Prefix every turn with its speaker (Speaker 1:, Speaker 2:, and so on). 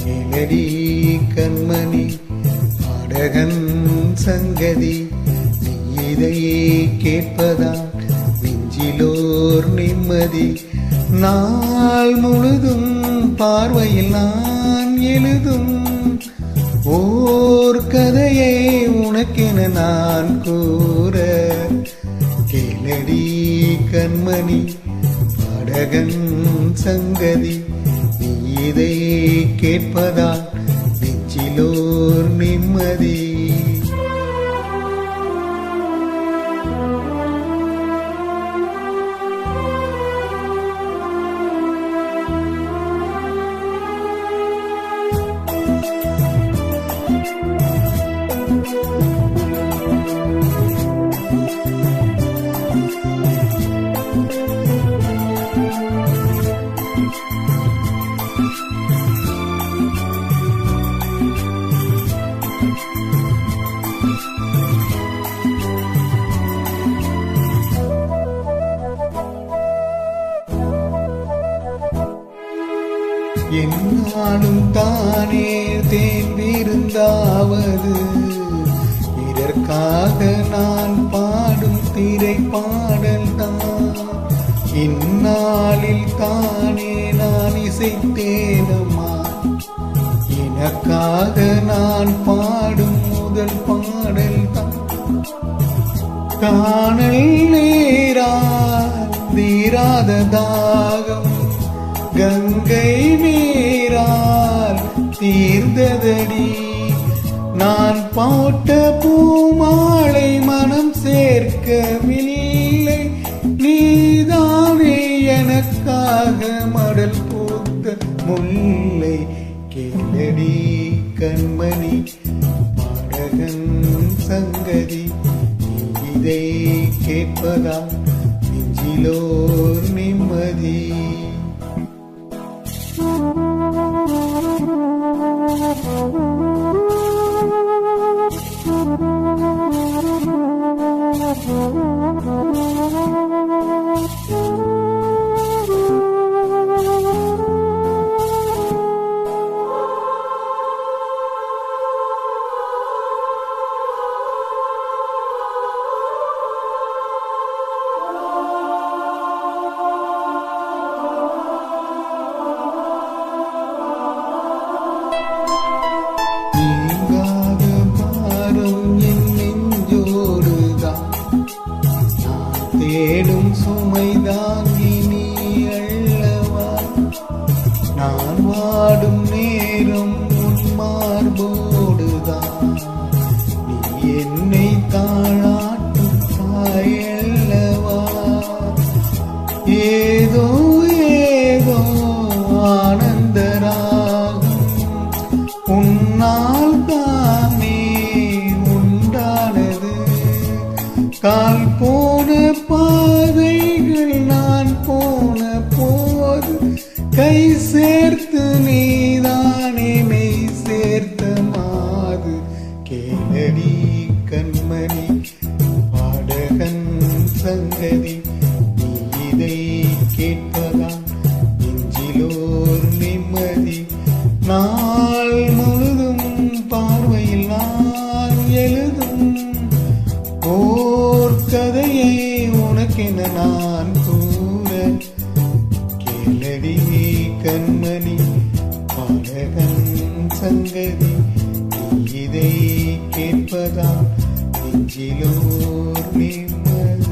Speaker 1: கேளடி கண்மணி பாடகன் சங்கதி, நீ இதை கேட்பதால் நெஞ்சிலோர் நிம்மதி. நாள் முழுதும் பார்வையில் நான் எழுதும் ஓர் கதையை உனக்கென நான் கூற. கேளடி கண்மணி பாடகன் சங்கதி, நீ இதை கேட்பதால் நெஞ்சிலோர் நிம்மதி. என்னாலும் தானே தேன் விருந்தாவது, இதற்காக நான் பாடும் திரை பாடல் தான். இந்நாளில் தானே நான் இசைத்தேனம்மா, எனக்காக நான் பாடும் முதல் பாடல் தான். காணல் நீரால் தீராத தாகம் கங்கை நீரால் தீர்ந்ததடி. நான் போட்ட பூமாலை மனம் சேர்க்கவில்லை, நீதானே எனக்காக மடல் பூத்த முல்லை. கேளடி கண்மணி பாடகன் சங்கதி, நீ இதை கேட்பதால் நெஞ்சிலோர் நிம்மதி. தேடும் சுமை தாங்கி நீ அள்ளவா, நான் வாடும் நேரம் உன் மார்போடுதான். நீ என்னை தாளாட்டும் தாயல்லவா, ஏதோ ஏதோ ஆனந்தராகும் உன்னால் தானே உண்டானது. கால் போன பாதைகள் நான் போன போது கை சேர்த்து நீதானே மெய் சேர்த்த மாது. கேளடி கண்மணி பாடகன் சங்கதி, நீ இதை கேட்பதால் நெஞ்சிலோர் நிம்மதி. நாள் முழுதும் பார்வையில் நான் எழுதும் ஓர் கதையை உனக்கென நான் கூற. கேளடி கண்மணி பாடகன் சங்கதி, நீ இதை கேட்பதால் நெஞ்சிலோர் நிம்மதி.